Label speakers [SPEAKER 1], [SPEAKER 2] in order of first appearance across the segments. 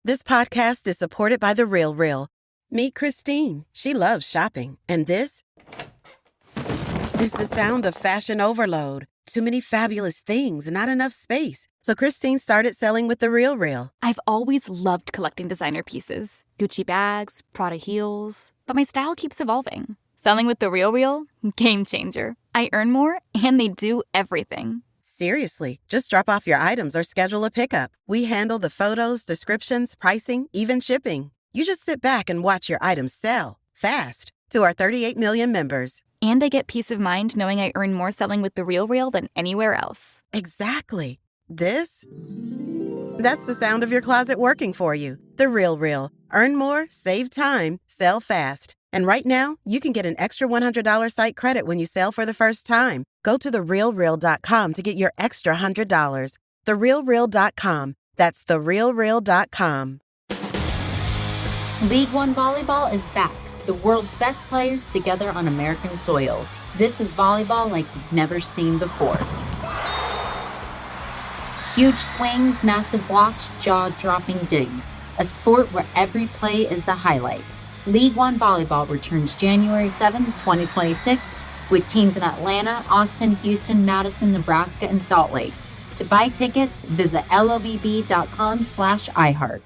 [SPEAKER 1] This podcast is supported by The RealReal. Meet Christine. She loves shopping. And this is the sound of fashion overload. Too many fabulous things, not enough space. So Christine started selling with The RealReal.
[SPEAKER 2] I've always loved collecting designer pieces. Gucci bags, Prada heels. But my style keeps evolving. Selling with The RealReal? Game changer. I earn more, and they do everything.
[SPEAKER 1] Seriously, just drop off your items or schedule a pickup. We handle the photos, descriptions, pricing, even shipping. You just sit back and watch your items sell fast to our 38 million members.
[SPEAKER 2] And I get peace of mind knowing I earn more selling with The RealReal than anywhere else.
[SPEAKER 1] Exactly. That's the sound of your closet working for you. The RealReal. Earn more, save time, sell fast. And right now, you can get an extra $100 site credit when you sell for the first time. Go to therealreal.com to get your extra $100. Therealreal.com. That's therealreal.com.
[SPEAKER 3] League One Volleyball is back. The world's best players together on American soil. This is volleyball like you've never seen before. Huge swings, massive blocks, jaw-dropping digs. A sport where every play is a highlight. League One Volleyball returns January 7th, 2026, with teams in Atlanta, Austin, Houston, Madison, Nebraska, and Salt Lake. To buy tickets, visit lovb.com/iHeart.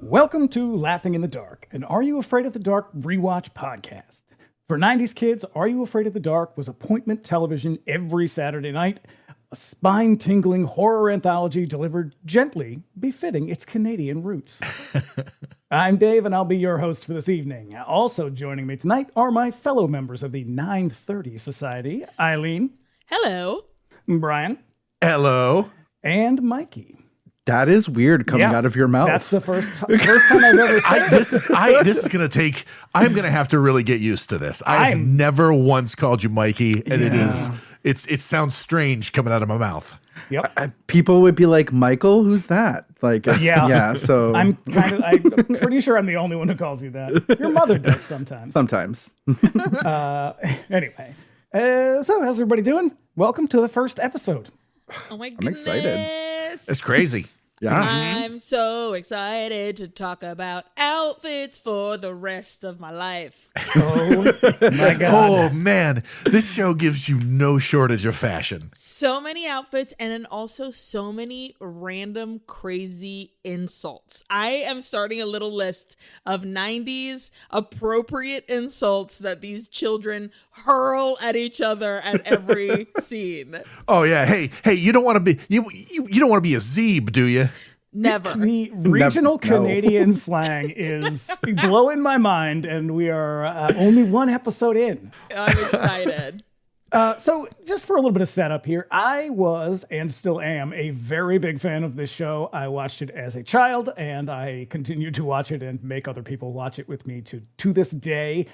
[SPEAKER 4] Welcome to Laughing in the Dark, an Are You Afraid of the Dark rewatch podcast. For 90s kids, Are You Afraid of the Dark was appointment television every Saturday night, a spine-tingling horror anthology delivered gently, befitting its Canadian roots. I'm Dave, and I'll be your host for this evening. Also joining me tonight are my fellow members of the 930 Society, Aileen.
[SPEAKER 5] Hello.
[SPEAKER 4] Bryan.
[SPEAKER 6] Hello.
[SPEAKER 4] And Mikie.
[SPEAKER 6] That is weird coming out of your mouth.
[SPEAKER 4] That's the first time I've ever said
[SPEAKER 6] this is going to take, I'm going to have to really get used to this. I've never once called you Mikie, and it sounds strange coming out of my mouth.
[SPEAKER 4] Yep.
[SPEAKER 6] People would be like, Michael, who's that? Like, yeah. So
[SPEAKER 4] I'm pretty sure I'm the only one who calls you that. Your mother does sometimes. Anyway, so how's everybody doing? Welcome to the first episode.
[SPEAKER 5] Oh my goodness.
[SPEAKER 6] I'm excited. It's crazy. Yeah.
[SPEAKER 5] I'm so excited to talk about outfits for the rest of my life.
[SPEAKER 4] Oh my God.
[SPEAKER 6] Oh man, this show gives you no shortage of fashion.
[SPEAKER 5] So many outfits, and then also so many random crazy insults. I am starting a little list of 90s appropriate insults that these children hurl at each other at every scene.
[SPEAKER 6] Oh yeah. Hey, you don't want to be you don't want to be a Zeeb, do you?
[SPEAKER 5] Never.
[SPEAKER 4] The regional Canadian slang is blowing my mind, and we are only one episode in.
[SPEAKER 5] I'm excited.
[SPEAKER 4] So just for a little bit of setup here, I was and still am a very big fan of this show. I watched it as a child, and I continue to watch it and make other people watch it with me to this day.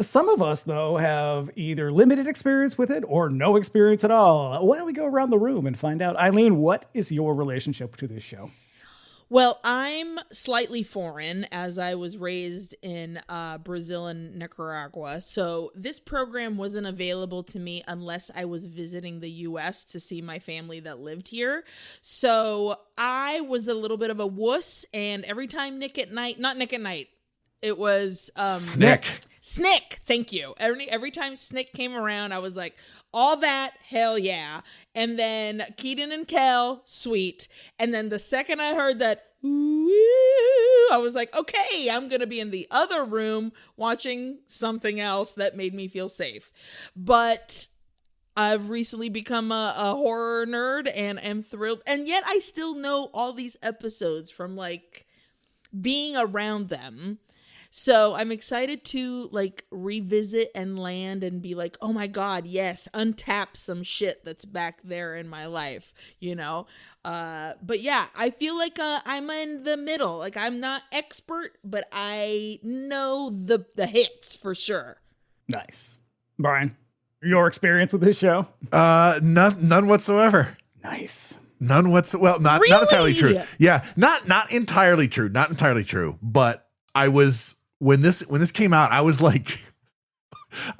[SPEAKER 4] Some of us, though, have either limited experience with it or no experience at all. Why don't we go around the room and find out? Aileen, what is your relationship to this show?
[SPEAKER 5] Well, I'm slightly foreign as I was raised in Brazil and Nicaragua. So this program wasn't available to me unless I was visiting the U.S. to see my family that lived here. So I was a little bit of a wuss. And every time it was Snick. Thank you. Every time Snick came around, I was like, all that, hell yeah. And then Keaton and Kel, sweet. And then the second I heard that, ooh, I was like, okay, I'm going to be in the other room watching something else that made me feel safe. But I've recently become a horror nerd and am thrilled. And yet I still know all these episodes from like being around them. So I'm excited to like revisit and land and be like, oh my God, yes, untap some shit that's back there in my life, you know? But yeah, I feel like I'm in the middle. Like I'm not expert, but I know the hits for sure.
[SPEAKER 4] Nice. Bryan, your experience with this show?
[SPEAKER 6] None whatsoever.
[SPEAKER 4] Nice.
[SPEAKER 6] None whatsoever. Well, not entirely true. Yeah, not entirely true. Not entirely true. But I was when this came out, I was like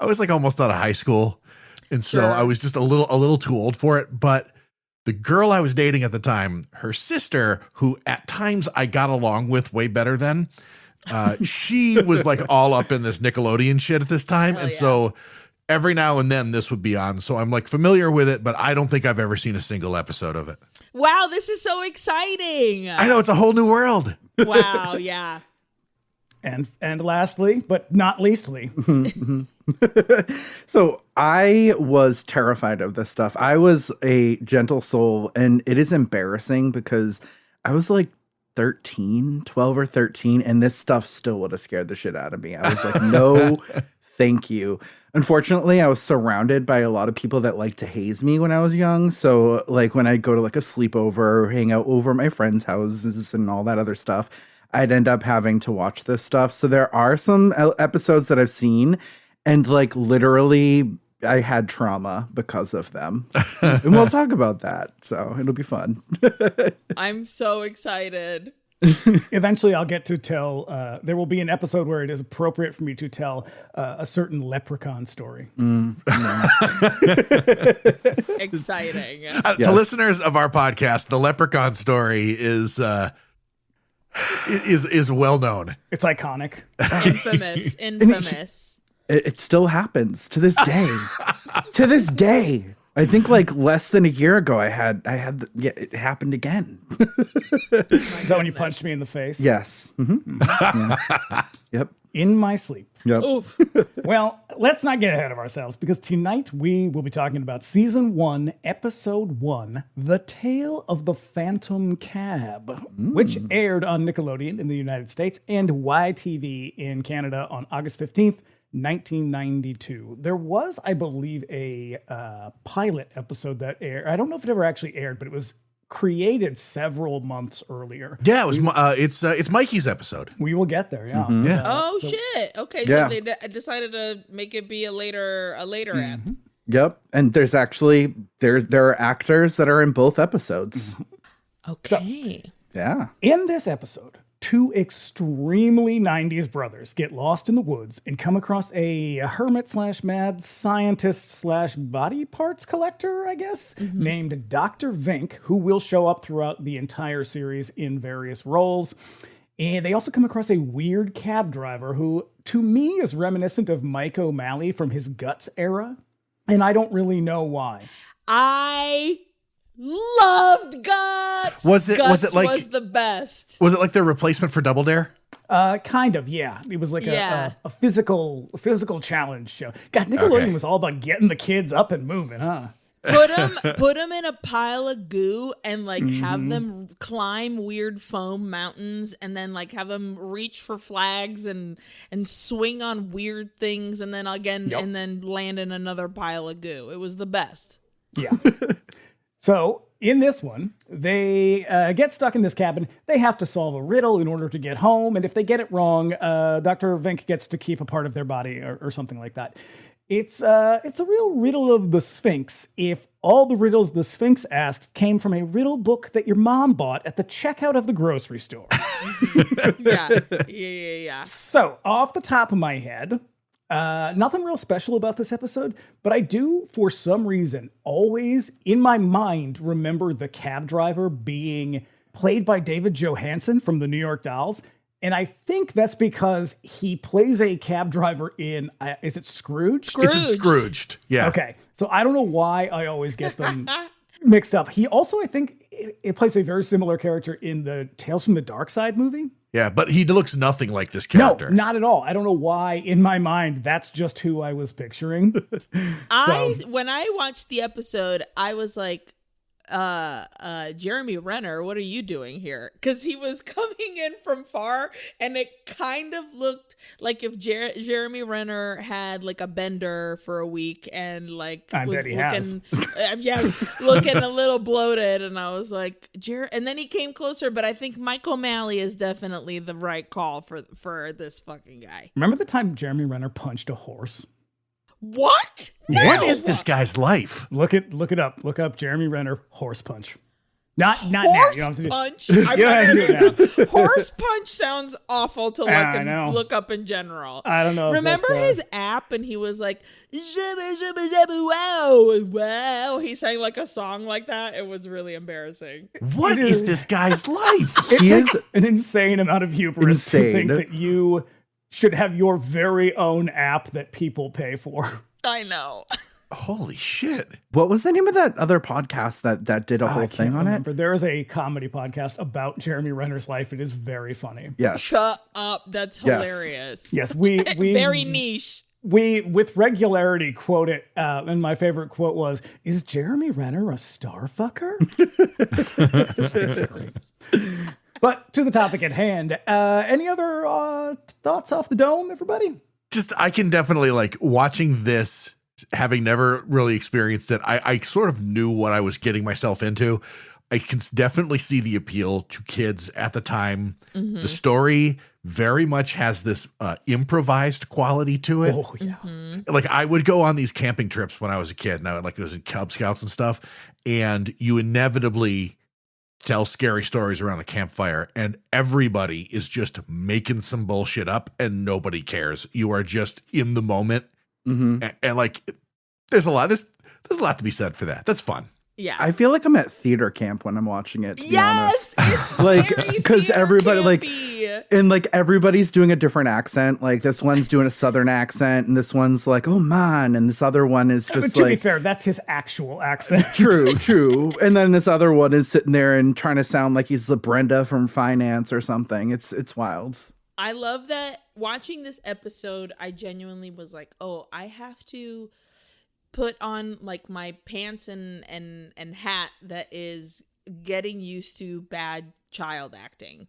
[SPEAKER 6] almost out of high school, and so I was just a little too old for it. But the girl I was dating at the time, her sister, who at times I got along with way better than, she was like all up in this Nickelodeon shit at this time, and so every now and then this would be on. So I'm like familiar with it, but I don't think I've ever seen a single episode of it.
[SPEAKER 5] Wow, this is so exciting.
[SPEAKER 6] I know, it's a whole new world.
[SPEAKER 5] Wow, yeah.
[SPEAKER 4] And lastly, but not leastly.
[SPEAKER 7] So I was terrified of this stuff. I was a gentle soul, and it is embarrassing because I was like 12 or 13, and this stuff still would have scared the shit out of me. I was like, no, thank you. Unfortunately, I was surrounded by a lot of people that liked to haze me when I was young. So like when I'd go to like a sleepover or hang out over at my friends' houses and all that other stuff, I'd end up having to watch this stuff. So there are some episodes that I've seen, and like literally I had trauma because of them. And we'll talk about that. So it'll be fun.
[SPEAKER 5] I'm so excited.
[SPEAKER 4] Eventually I'll get to tell, there will be an episode where it is appropriate for me to tell a certain leprechaun story.
[SPEAKER 5] Exciting.
[SPEAKER 6] Yes. To listeners of our podcast, the leprechaun story is well known.
[SPEAKER 4] It's iconic.
[SPEAKER 5] Infamous.
[SPEAKER 7] It still happens to this day. To this day. I think like less than a year ago, it happened again.
[SPEAKER 4] Is that when you punched me in the face?
[SPEAKER 7] Yes. Mm-hmm. Yeah. Yep.
[SPEAKER 4] In my sleep.
[SPEAKER 7] Yep.
[SPEAKER 5] Oof.
[SPEAKER 4] Well, let's not get ahead of ourselves, because tonight we will be talking about Season 1, Episode 1, The Tale of the Phantom Cab, which aired on Nickelodeon in the United States and YTV in Canada on August 15th, 1992. There was, I believe, a pilot episode that aired. I don't know if it ever actually aired, but it was created several months earlier.
[SPEAKER 6] Yeah, it was. It's Mikey's episode.
[SPEAKER 4] We will get there. Yeah.
[SPEAKER 6] Mm-hmm. Yeah.
[SPEAKER 5] Oh shit. Okay, so they decided to make it be a later app.
[SPEAKER 7] Yep. And there's actually there are actors that are in both episodes.
[SPEAKER 5] Okay.
[SPEAKER 7] So, yeah.
[SPEAKER 4] In this episode, two extremely 90s brothers get lost in the woods and come across a hermit / mad scientist / body parts collector, I guess, named Dr. Vink, who will show up throughout the entire series in various roles. And they also come across a weird cab driver who, to me, is reminiscent of Mike O'Malley from his Guts era. And I don't really know why.
[SPEAKER 5] I loved Guts.
[SPEAKER 6] Was it like
[SPEAKER 5] was the best?
[SPEAKER 6] Was it like the replacement for Double Dare?
[SPEAKER 4] Kind of, yeah. It was like a physical challenge show. God, Nickelodeon was all about getting the kids up and moving, huh?
[SPEAKER 5] Put them in a pile of goo and like have them climb weird foam mountains, and then like have them reach for flags and swing on weird things, and then and then land in another pile of goo. It was the best.
[SPEAKER 4] Yeah. So in this one, they get stuck in this cabin. They have to solve a riddle in order to get home. And if they get it wrong, Dr. Vink gets to keep a part of their body or something like that. It's a real riddle of the Sphinx if all the riddles the Sphinx asked came from a riddle book that your mom bought at the checkout of the grocery store.
[SPEAKER 5] Yeah.
[SPEAKER 4] So off the top of my head, nothing real special about this episode, but I do, for some reason, always in my mind remember the cab driver being played by David Johansen from the New York Dolls. And I think that's because he plays a cab driver in, is it Scrooge?
[SPEAKER 6] It's in Scrooged. Yeah.
[SPEAKER 4] Okay. So I don't know why I always get them mixed up. He also, I think, it plays a very similar character in the Tales from the Dark Side movie.
[SPEAKER 6] Yeah, but he looks nothing like this character.
[SPEAKER 4] No, not at all. I don't know why, in my mind, that's just who I was picturing.
[SPEAKER 5] When I watched the episode, I was like, Jeremy Renner, what are you doing here? Because he was coming in from far, and it kind of looked like if Jeremy Renner had like a bender for a week and like was looking, looking a little bloated, and I was like, and then he came closer, but I think Mike O'Malley is definitely the right call for this fucking guy.
[SPEAKER 4] Remember the time Jeremy Renner punched a horse?
[SPEAKER 5] What?
[SPEAKER 6] What is this guy's life?
[SPEAKER 4] Look it up. Look up Jeremy Renner horse punch. Not now.
[SPEAKER 5] Horse
[SPEAKER 4] You don't have to do
[SPEAKER 5] punch?
[SPEAKER 4] You don't have to do it now.
[SPEAKER 5] Horse punch sounds awful to
[SPEAKER 4] I know.
[SPEAKER 5] look up in general.
[SPEAKER 4] I don't know. if
[SPEAKER 5] Remember
[SPEAKER 4] that's,
[SPEAKER 5] his app and he was like, "Zibba, zibba, zibba, wow, wow." He sang like a song like that. It was really embarrassing.
[SPEAKER 6] What is this guy's life?
[SPEAKER 4] It
[SPEAKER 7] He
[SPEAKER 4] takes
[SPEAKER 7] is
[SPEAKER 4] an insane amount of hubris to think that you should have your very own app that people pay for.
[SPEAKER 5] I know.
[SPEAKER 6] Holy shit.
[SPEAKER 7] What was the name of that other podcast that did a whole
[SPEAKER 4] I
[SPEAKER 7] thing
[SPEAKER 4] can't
[SPEAKER 7] on
[SPEAKER 4] remember.
[SPEAKER 7] it?
[SPEAKER 4] There is a comedy podcast about Jeremy Renner's life. It is very funny.
[SPEAKER 7] Yes.
[SPEAKER 5] Shut up. That's
[SPEAKER 7] Yes.
[SPEAKER 5] hilarious.
[SPEAKER 4] Yes, we
[SPEAKER 5] Very niche.
[SPEAKER 4] We with regularity quote it, and my favorite quote was, "Is Jeremy Renner a star fucker?" It's great. But to the topic at hand, any other thoughts off the dome, everybody?
[SPEAKER 6] Just, I can definitely like watching this, having never really experienced it. I sort of knew what I was getting myself into. I can definitely see the appeal to kids at the time.
[SPEAKER 5] Mm-hmm.
[SPEAKER 6] The story very much has this improvised quality to it.
[SPEAKER 4] Oh yeah.
[SPEAKER 5] Mm-hmm.
[SPEAKER 6] Like I would go on these camping trips when I was a kid, and it was in Cub Scouts and stuff. And you inevitably tell scary stories around the campfire, and everybody is just making some bullshit up and nobody cares. You are just in the moment.
[SPEAKER 7] Mm-hmm.
[SPEAKER 6] And like, there's a lot to be said for that. That's fun.
[SPEAKER 5] Yeah.
[SPEAKER 7] I feel like I'm at theater camp when I'm watching it. To be
[SPEAKER 5] Yes.
[SPEAKER 7] honest.
[SPEAKER 5] It's
[SPEAKER 7] Like,
[SPEAKER 5] very
[SPEAKER 7] 'cause
[SPEAKER 5] theater
[SPEAKER 7] everybody, like,
[SPEAKER 5] campy.
[SPEAKER 7] And like everybody's doing a different accent. Like this one's doing a southern accent, and this one's like, "Oh man," and this other one is
[SPEAKER 4] But
[SPEAKER 7] just
[SPEAKER 4] to be
[SPEAKER 7] like,
[SPEAKER 4] fair, that's his actual accent.
[SPEAKER 7] true. And then this other one is sitting there and trying to sound like he's the Brenda from Finance or something. It's wild.
[SPEAKER 5] I love that watching this episode, I genuinely was like, oh, I have to put on like my pants and hat that is getting used to bad child acting,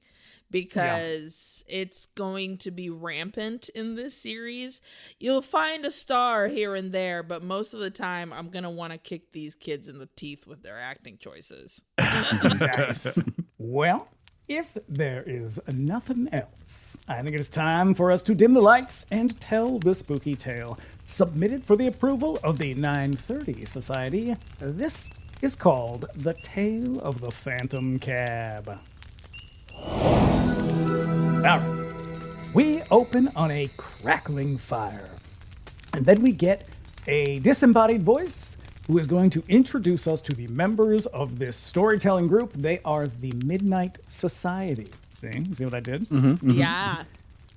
[SPEAKER 5] because it's going to be rampant in this series. You'll find a star here and there, but most of the time I'm going to want to kick these kids in the teeth with their acting choices.
[SPEAKER 4] Nice. Well, if there is nothing else, I think it is time for us to dim the lights and tell the spooky tale. Submitted for the approval of the 930 Society, this is called The Tale of the Phantom Cab. Alright, we open on a crackling fire, and then we get a disembodied voice who is going to introduce us to the members of this storytelling group. They are the Midnight Society. See what I did?
[SPEAKER 5] Yeah.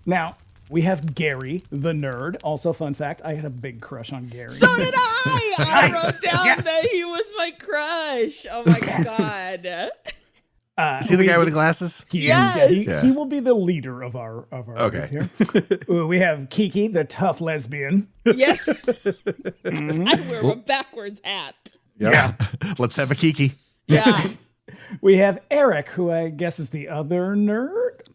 [SPEAKER 4] Now, we have Gary, the nerd. Also, fun fact, I had a big crush on Gary.
[SPEAKER 5] So did I! I
[SPEAKER 4] Nice.
[SPEAKER 5] wrote down
[SPEAKER 4] Yes.
[SPEAKER 5] that he was my crush. Oh my God.
[SPEAKER 6] Is he the guy with the glasses?
[SPEAKER 4] He,
[SPEAKER 5] Yes!
[SPEAKER 4] he will be the leader of our
[SPEAKER 6] Okay.
[SPEAKER 4] group here. We have Kiki, the tough lesbian.
[SPEAKER 5] Yes. I wear a backwards hat.
[SPEAKER 4] Yeah.
[SPEAKER 6] Let's have a Kiki.
[SPEAKER 5] Yeah.
[SPEAKER 4] We have Eric, who I guess is the other nerd.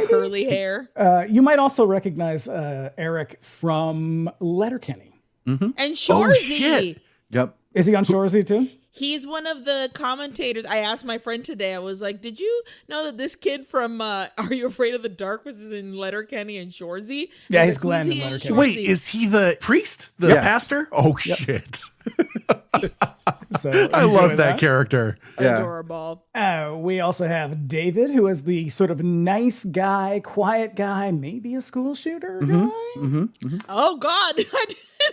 [SPEAKER 5] Curly hair.
[SPEAKER 4] You might also recognize Eric from Letterkenny.
[SPEAKER 5] And
[SPEAKER 6] Oh,
[SPEAKER 5] Shorzy.
[SPEAKER 6] shit.
[SPEAKER 7] Yep.
[SPEAKER 4] Is he on Shorzy too?
[SPEAKER 5] He's one of the commentators. I asked my friend today, I was like, did you know that this kid from Are You Afraid of the Dark was in Letterkenny and Shorzy?
[SPEAKER 4] Yeah,
[SPEAKER 5] I
[SPEAKER 4] he's
[SPEAKER 5] was like,
[SPEAKER 4] Glenn
[SPEAKER 5] "Who's
[SPEAKER 4] in
[SPEAKER 5] he
[SPEAKER 4] Letterkenny."
[SPEAKER 6] Wait,
[SPEAKER 5] Shorzy?"
[SPEAKER 6] is he the priest? The
[SPEAKER 7] Yes.
[SPEAKER 6] pastor? Oh, shit.
[SPEAKER 4] So
[SPEAKER 6] I
[SPEAKER 4] enjoy
[SPEAKER 6] love that character.
[SPEAKER 7] Yeah.
[SPEAKER 5] Adorable.
[SPEAKER 4] We also have David, who is the sort of nice guy, quiet guy, maybe a school shooter guy.
[SPEAKER 5] Oh God, I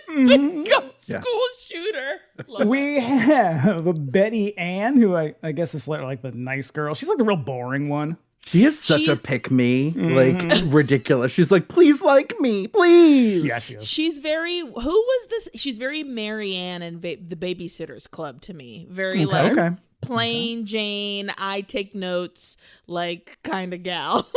[SPEAKER 5] didn't think of school shooter. Love
[SPEAKER 4] We have Betty Ann, who I guess is like the nice girl. She's like the real boring one.
[SPEAKER 7] She is such a
[SPEAKER 5] She's-
[SPEAKER 7] pick me, like ridiculous. She's like, please like me, please.
[SPEAKER 4] Yeah, she is.
[SPEAKER 5] She's very. Who was this? She's very Marianne and the Babysitters Club to me. Very like
[SPEAKER 7] Okay.
[SPEAKER 5] plain Jane. I take notes, like kind of gal.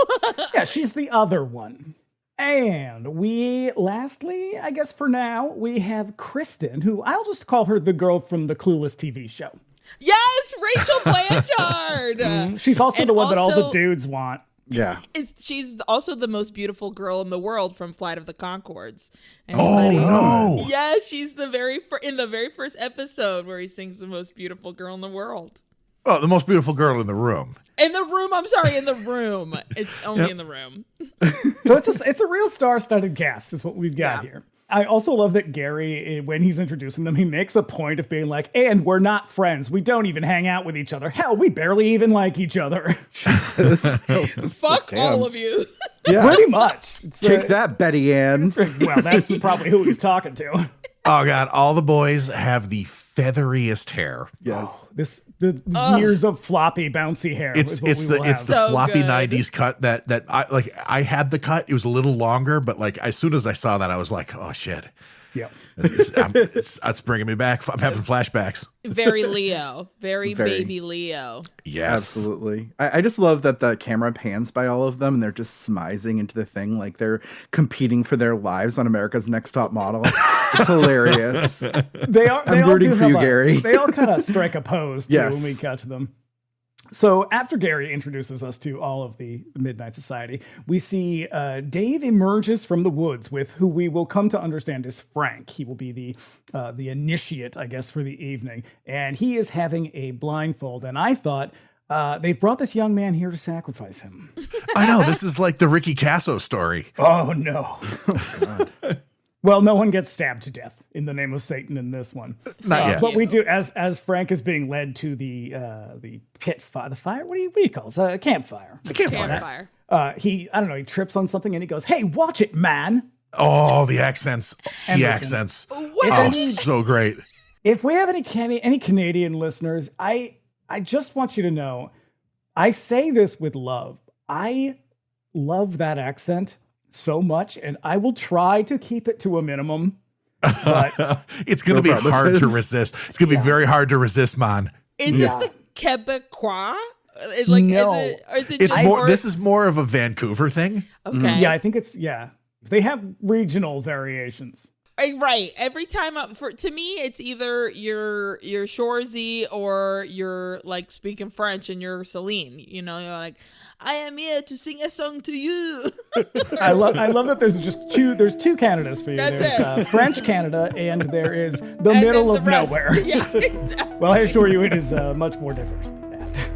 [SPEAKER 4] Yeah, she's the other one. And we, lastly, I guess for now, we have Kristen, who I'll just call her the girl from the Clueless TV show.
[SPEAKER 5] Yes, Rachel Blanchard.
[SPEAKER 4] She's also
[SPEAKER 5] And
[SPEAKER 4] the one that all the
[SPEAKER 5] also-
[SPEAKER 4] dudes want.
[SPEAKER 7] Yeah.
[SPEAKER 5] She's also the most beautiful girl in the world from Flight of the Conchords.
[SPEAKER 6] Oh, no.
[SPEAKER 5] Yeah, she's the in the very first episode where he sings the most beautiful girl in the world.
[SPEAKER 6] Oh, the most beautiful girl in the room.
[SPEAKER 5] In the room, I'm sorry, in the room. It's only in the room.
[SPEAKER 4] So it's a real star-studded cast is what we've got
[SPEAKER 5] Yeah.
[SPEAKER 4] here. I also love that Gary, when he's introducing them, he makes a point of being like, and we're not friends. We don't even hang out with each other. Hell, we barely even like each other.
[SPEAKER 5] Fuck all of you.
[SPEAKER 7] Yeah.
[SPEAKER 4] Pretty much.
[SPEAKER 7] Take that, Betty Ann.
[SPEAKER 4] Well, that's probably who he's talking to.
[SPEAKER 6] Oh God, all the boys have the featheriest hair.
[SPEAKER 7] Yes.
[SPEAKER 4] The years of floppy, bouncy hair.
[SPEAKER 6] It's the
[SPEAKER 5] So
[SPEAKER 6] floppy
[SPEAKER 5] good.
[SPEAKER 6] 90s cut that I had the cut. It was a little longer, but like as soon as I saw that, I was like, oh shit.
[SPEAKER 4] Yeah.
[SPEAKER 6] It's bringing me back. I'm having flashbacks.
[SPEAKER 5] Very Leo. Very baby Leo.
[SPEAKER 6] Yes.
[SPEAKER 7] Absolutely. I just love that the camera pans by all of them and they're just smizing into the thing like they're competing for their lives on America's Next Top Model. It's hilarious. I'm rooting for you, Gary.
[SPEAKER 4] They all kind of strike a pose too
[SPEAKER 7] Yes.
[SPEAKER 4] when we got to them. So after Gary introduces us to all of the Midnight Society, we see Dave emerges from the woods with who we will come to understand is Frank. He will be the initiate, I guess, for the evening. And he is having a blindfold. And I thought, they've brought this young man here to sacrifice him.
[SPEAKER 6] I know. This is like the Ricky Casso story.
[SPEAKER 4] Oh, no. Well, no one gets stabbed to death in the name of Satan in this one.
[SPEAKER 6] Not yet.
[SPEAKER 4] But we do, as Frank is being led to the pit fire, the fire. What do you call it? A campfire.
[SPEAKER 6] It's a campfire.
[SPEAKER 5] Campfire.
[SPEAKER 4] He trips on something and he goes, "Hey, watch it, man!"
[SPEAKER 6] Oh, the accents.
[SPEAKER 4] And
[SPEAKER 6] The
[SPEAKER 4] listen,
[SPEAKER 6] accents.
[SPEAKER 5] What?
[SPEAKER 6] Oh, so great.
[SPEAKER 4] If we have any Canadian listeners, I just want you to know, I say this with love. I love that accent so much, and I will try to keep it to a minimum. But
[SPEAKER 6] It's going to be hard to resist. It's going to be very hard to resist, man.
[SPEAKER 5] Is it the Quebecois? Like,
[SPEAKER 4] No.
[SPEAKER 5] is it
[SPEAKER 6] It's
[SPEAKER 5] just
[SPEAKER 6] more. This is more of a Vancouver thing.
[SPEAKER 5] Okay.
[SPEAKER 4] yeah, I think they have regional variations.
[SPEAKER 5] Right. Every time to me, it's either you're Shorzy or you're like speaking French and you're Celine. You know, you're like, I am here to sing a song to you.
[SPEAKER 4] I love that there's two Canadas for you.
[SPEAKER 5] That's
[SPEAKER 4] there's
[SPEAKER 5] it.
[SPEAKER 4] French Canada and there is the
[SPEAKER 5] And
[SPEAKER 4] middle
[SPEAKER 5] then
[SPEAKER 4] of
[SPEAKER 5] the rest.
[SPEAKER 4] nowhere.
[SPEAKER 5] Yeah, exactly.
[SPEAKER 4] Well, I assure you it is much more diverse than that.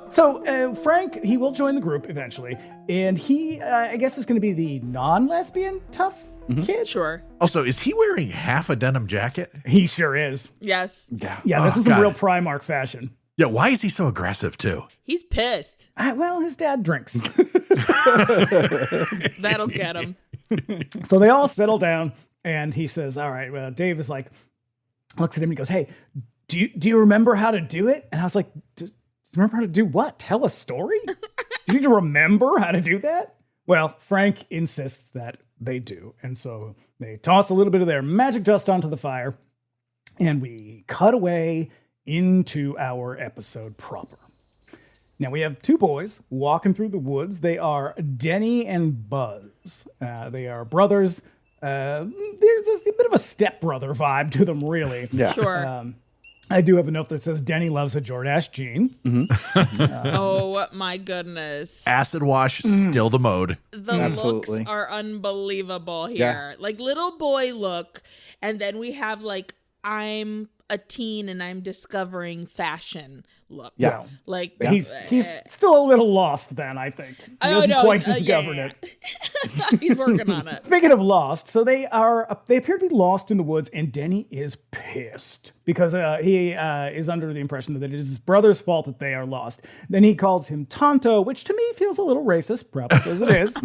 [SPEAKER 4] So Frank, he will join the group eventually, and he, I guess, is going to be the non-lesbian tough kid.
[SPEAKER 5] Sure.
[SPEAKER 6] Also, is he wearing half a denim jacket?
[SPEAKER 4] He sure is.
[SPEAKER 5] Yes.
[SPEAKER 4] Yeah, this is some
[SPEAKER 6] got
[SPEAKER 4] real
[SPEAKER 6] it.
[SPEAKER 4] Primark fashion.
[SPEAKER 6] Yeah. Why is he so aggressive too?
[SPEAKER 5] He's pissed.
[SPEAKER 4] Well, his dad drinks.
[SPEAKER 5] That'll get him.
[SPEAKER 4] So they all settle down, and he says, all right, well, Dave is like, looks at him and he goes, hey, do you remember how to do it? And I was like, do you remember how to do what? Tell a story? Do you need to remember how to do that? Well, Frank insists that they do. And so they toss a little bit of their magic dust onto the fire, and we cut away into our episode proper. Now we have two boys walking through the woods. They are Denny and Buzz. They are brothers. There's a bit of a stepbrother vibe to them, really.
[SPEAKER 7] Yeah.
[SPEAKER 5] Sure.
[SPEAKER 4] I do have a note that says Denny loves a Jordache jean.
[SPEAKER 5] Oh my goodness.
[SPEAKER 6] Acid wash, still the mode.
[SPEAKER 5] The
[SPEAKER 7] Absolutely.
[SPEAKER 5] looks are unbelievable here.
[SPEAKER 7] Yeah.
[SPEAKER 5] Like little boy look, and then we have like I'm a teen and I'm discovering fashion look.
[SPEAKER 7] Yeah.
[SPEAKER 5] Like
[SPEAKER 4] He's still a little lost then, I think. He hasn't quite discovered it.
[SPEAKER 5] He's working on it.
[SPEAKER 4] Speaking of lost, so they appear to be lost in the woods, and Denny is pissed because he is under the impression that it is his brother's fault that they are lost. Then he calls him Tonto, which to me feels a little racist, probably because it is.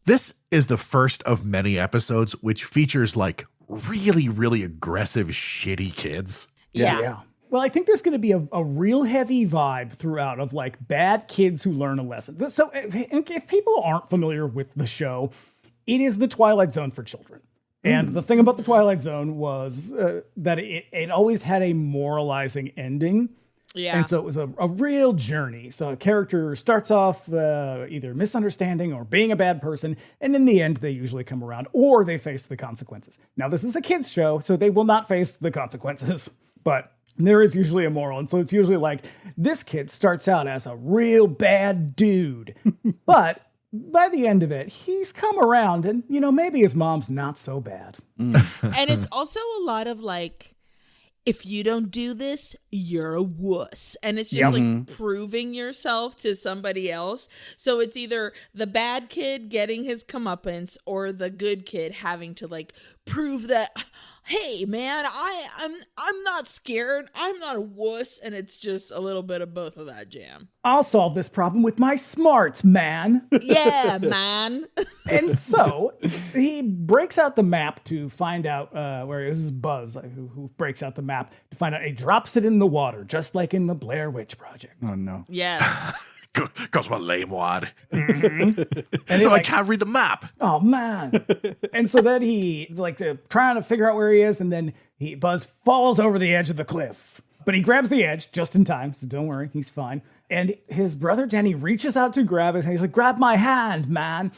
[SPEAKER 6] This is the first of many episodes which features like really, really aggressive, shitty kids.
[SPEAKER 5] Yeah.
[SPEAKER 4] Well, I think there's going to be a real heavy vibe throughout of like bad kids who learn a lesson. So if people aren't familiar with the show, it is the Twilight Zone for children. And the thing about the Twilight Zone was that it always had a moralizing ending.
[SPEAKER 5] Yeah.
[SPEAKER 4] And so it was a real journey. So a character starts off either misunderstanding or being a bad person, and in the end, they usually come around or they face the consequences. Now, this is a kids' show, so they will not face the consequences, but there is usually a moral. And so it's usually like, this kid starts out as a real bad dude, but by the end of it, he's come around and, maybe his mom's not so bad.
[SPEAKER 5] And it's also a lot of like, if you don't do this, you're a wuss. And it's just like proving yourself to somebody else. So it's either the bad kid getting his comeuppance or the good kid having to like prove that, hey man, I'm not scared. I'm not a wuss. And it's just a little bit of both of that jam.
[SPEAKER 4] I'll solve this problem with my smarts, man.
[SPEAKER 5] Yeah, man.
[SPEAKER 4] And so he breaks out the map to find out where this is Buzz who breaks out the map to find out. He drops it in the water, just like in the Blair Witch Project.
[SPEAKER 7] Oh no.
[SPEAKER 5] Yes.
[SPEAKER 6] Cause my lame wad.
[SPEAKER 4] And
[SPEAKER 6] I can't read the map.
[SPEAKER 4] Oh man. And so then he's like trying to figure out where he is, and then Buzz falls over the edge of the cliff. But he grabs the edge just in time, so don't worry, he's fine. And his brother Denny reaches out to grab his hand. He's like, grab my hand, man.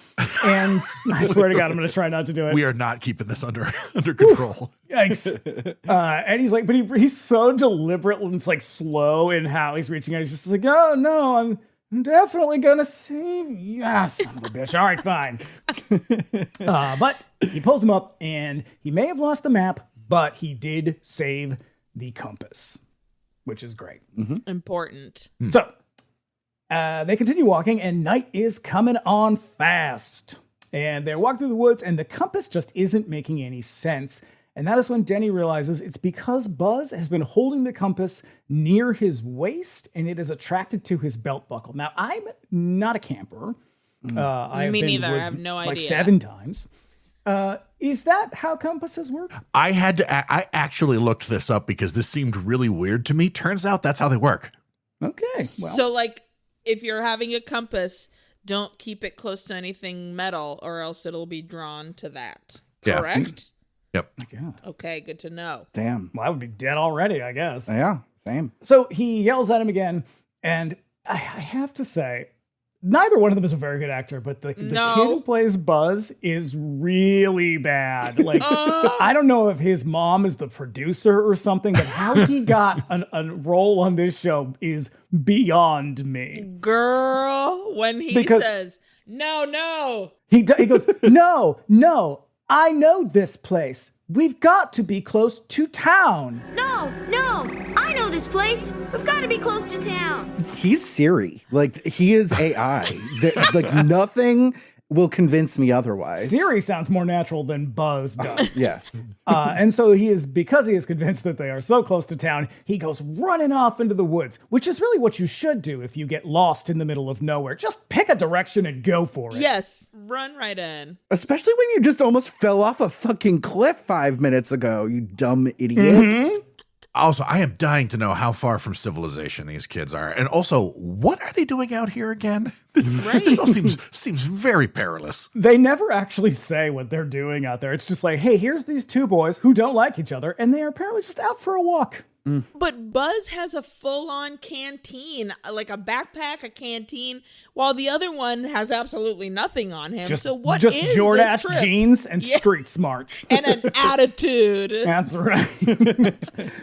[SPEAKER 4] And I swear to God, I'm going to try not to do it.
[SPEAKER 6] We are not keeping this under control.
[SPEAKER 4] Yikes. And he's like, but he's so deliberate and like slow in how he's reaching out. He's just like, oh no, I'm definitely going to save you. Ah, son of a bitch. All right, fine. But he pulls him up, and he may have lost the map, but he did save the compass, which is great.
[SPEAKER 5] Important.
[SPEAKER 4] So they continue walking, and night is coming on fast. And they walk through the woods, and the compass just isn't making any sense. And that is when Denny realizes it's because Buzz has been holding the compass near his waist, and it is attracted to his belt buckle. Now, I'm not a camper.
[SPEAKER 5] Me neither. I have no idea.
[SPEAKER 4] Like 7 times. Is that how compasses work?
[SPEAKER 6] I actually looked this up because this seemed really weird to me. Turns out that's how they work.
[SPEAKER 4] Okay. Well.
[SPEAKER 5] So like if you're having a compass, don't keep it close to anything metal or else it'll be drawn to that. Correct?
[SPEAKER 6] Yep.
[SPEAKER 4] Yeah.
[SPEAKER 5] Okay, good to know.
[SPEAKER 7] Damn.
[SPEAKER 4] Well, I would be dead already, I guess.
[SPEAKER 7] Yeah, same.
[SPEAKER 4] So he yells at him again, and I have to say, neither one of them is a very good actor, but the kid who plays Buzz is really bad. Like, I don't know if his mom is the producer or something, but how he got a role on this show is beyond me.
[SPEAKER 5] Girl, when he says, no.
[SPEAKER 4] He goes, no, I know this place. We've got to be close to town.
[SPEAKER 8] No, I know this place. We've got to be close to town.
[SPEAKER 7] He's Siri. Like, he is AI. Like, nothing will convince me otherwise.
[SPEAKER 4] Siri sounds more natural than Buzz does.
[SPEAKER 7] Yes.
[SPEAKER 4] And so because he is convinced that they are so close to town, he goes running off into the woods, which is really what you should do if you get lost in the middle of nowhere. Just pick a direction and go for it.
[SPEAKER 5] Yes, run right in.
[SPEAKER 7] Especially when you just almost fell off a fucking cliff 5 minutes ago, you dumb idiot.
[SPEAKER 4] Mm-hmm.
[SPEAKER 6] Also, I am dying to know how far from civilization these kids are. And also, what are they doing out here again? This all seems very perilous.
[SPEAKER 4] They never actually say what they're doing out there. It's just like, hey, here's these 2 boys who don't like each other, and they are apparently just out for a walk.
[SPEAKER 5] But Buzz has a full-on canteen, like a backpack, a canteen, while the other one has absolutely nothing on him. So what is this
[SPEAKER 4] Jordache jeans and street smarts.
[SPEAKER 5] And an attitude.
[SPEAKER 4] That's right.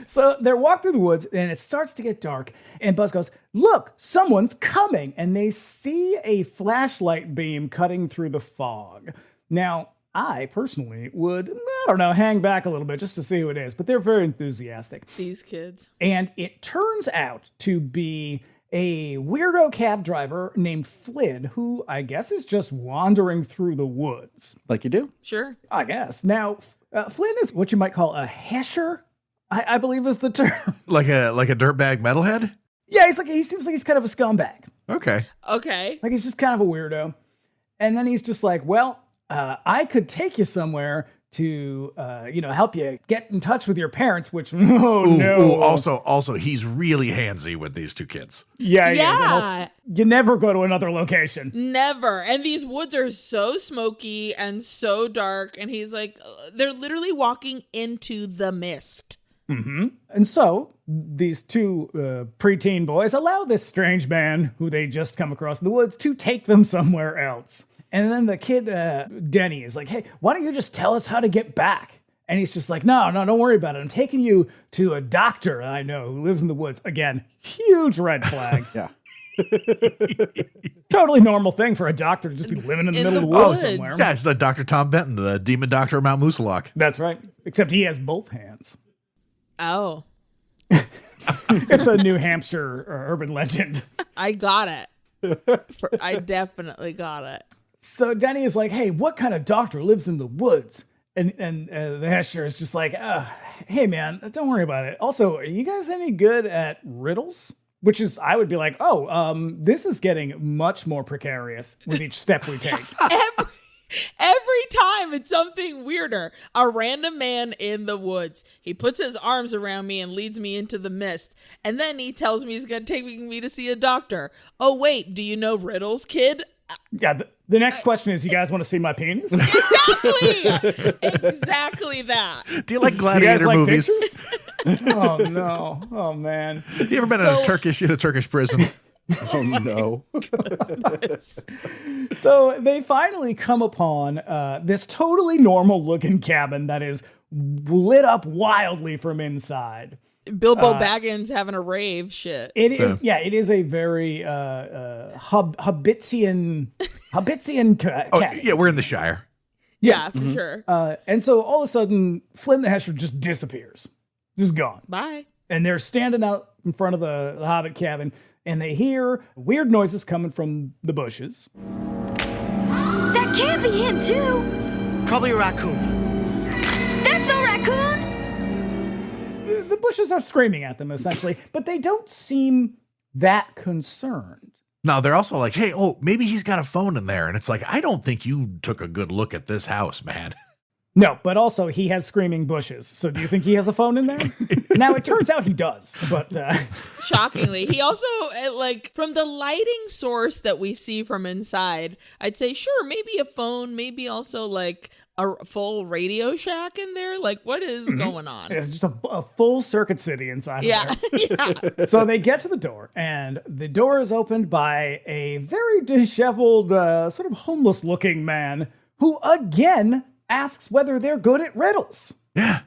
[SPEAKER 4] So they're walking through the woods, and it starts to get dark, and Buzz goes, look, someone's coming. And they see a flashlight beam cutting through the fog. Now, I personally would, hang back a little bit just to see who it is, but they're very enthusiastic.
[SPEAKER 5] These kids.
[SPEAKER 4] And it turns out to be a weirdo cab driver named Flynn, who I guess is just wandering through the woods.
[SPEAKER 7] Like you do?
[SPEAKER 5] Sure.
[SPEAKER 4] I guess. Now, Flynn is what you might call a hesher, I believe is the term.
[SPEAKER 6] Like a dirtbag metalhead?
[SPEAKER 4] Yeah, he seems like he's kind of a scumbag.
[SPEAKER 6] Okay.
[SPEAKER 4] Like he's just kind of a weirdo. And then he's just like, well, I could take you somewhere to, help you get in touch with your parents, which,
[SPEAKER 6] Also, he's really handsy with these 2 kids.
[SPEAKER 4] Yeah. You never go to another location.
[SPEAKER 5] Never. And these woods are so smoky and so dark. And he's like, they're literally walking into the mist.
[SPEAKER 4] Mm-hmm. And so these 2 preteen boys allow this strange man who they just come across in the woods to take them somewhere else. And then the kid, Denny, is like, hey, why don't you just tell us how to get back? And he's just like, no, don't worry about it. I'm taking you to a doctor I know who lives in the woods. Again, huge red flag.
[SPEAKER 7] Yeah.
[SPEAKER 4] Totally normal thing for a doctor to just be living in the middle of the woods somewhere.
[SPEAKER 6] Yeah, it's the Dr. Tom Benton, the demon doctor of Mount Moosilauke.
[SPEAKER 4] That's right. Except he has both hands.
[SPEAKER 5] Oh.
[SPEAKER 4] It's a New Hampshire urban legend.
[SPEAKER 5] I got it. I definitely got it.
[SPEAKER 4] So Denny is like, hey, what kind of doctor lives in the woods? And the Hesher is just like, hey, man, don't worry about it. Also, are you guys any good at riddles? Which is, I would be like, this is getting much more precarious with each step we take.
[SPEAKER 5] Every time it's something weirder. A random man in the woods. He puts his arms around me and leads me into the mist. And then he tells me he's going to take me to see a doctor. Oh, wait, do you know riddles, kid?
[SPEAKER 4] Yeah, the next question is, you guys want to see my penis?
[SPEAKER 5] Exactly! Exactly that.
[SPEAKER 6] Do you like gladiator movies?
[SPEAKER 4] Oh, no. Oh, man.
[SPEAKER 6] You ever been in a Turkish prison?
[SPEAKER 7] Oh, no.
[SPEAKER 4] So they finally come upon this totally normal looking cabin that is lit up wildly from inside.
[SPEAKER 5] Bilbo Baggins having a rave shit.
[SPEAKER 4] It is, it is a very Hobbitian cabin.
[SPEAKER 6] Oh, yeah, we're in the Shire.
[SPEAKER 5] Yeah, for sure.
[SPEAKER 4] And so all of a sudden, Flynn the Hesher just disappears. Just gone.
[SPEAKER 5] Bye.
[SPEAKER 4] And they're standing out in front of the Hobbit cabin, and they hear weird noises coming from the bushes.
[SPEAKER 8] That can't be him, too.
[SPEAKER 9] Probably a raccoon.
[SPEAKER 8] That's no raccoon.
[SPEAKER 4] The bushes are screaming at them, essentially, but they don't seem that concerned.
[SPEAKER 6] No, they're also like, hey, maybe he's got a phone in there. And it's like, I don't think you took a good look at this house, man.
[SPEAKER 4] No, but also he has screaming bushes. So do you think he has a phone in there? Now, it turns out he does, but...
[SPEAKER 5] Shockingly. He also, from the lighting source that we see from inside, I'd say, sure, maybe a phone, maybe also, a full Radio Shack in there. Like, what is going on?
[SPEAKER 4] It's just a full circuit city inside of there.
[SPEAKER 5] Yeah.
[SPEAKER 4] So they get to the door, and the door is opened by a very disheveled, sort of homeless-looking man who, again, asks whether they're good at riddles.
[SPEAKER 6] Yeah.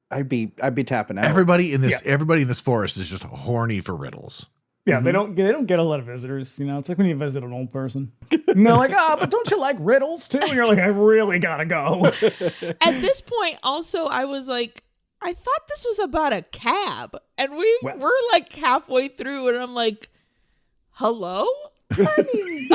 [SPEAKER 7] I'd be tapping out.
[SPEAKER 6] Everybody in this forest is just horny for riddles.
[SPEAKER 4] Yeah, they don't get a lot of visitors. You know, it's like when you visit an old person. And they're like, but don't you like riddles too? And you're like, I really gotta go.
[SPEAKER 5] At this point, also, I was like, I thought this was about a cab. And we're like halfway through, and I'm like, hello?
[SPEAKER 4] I mean,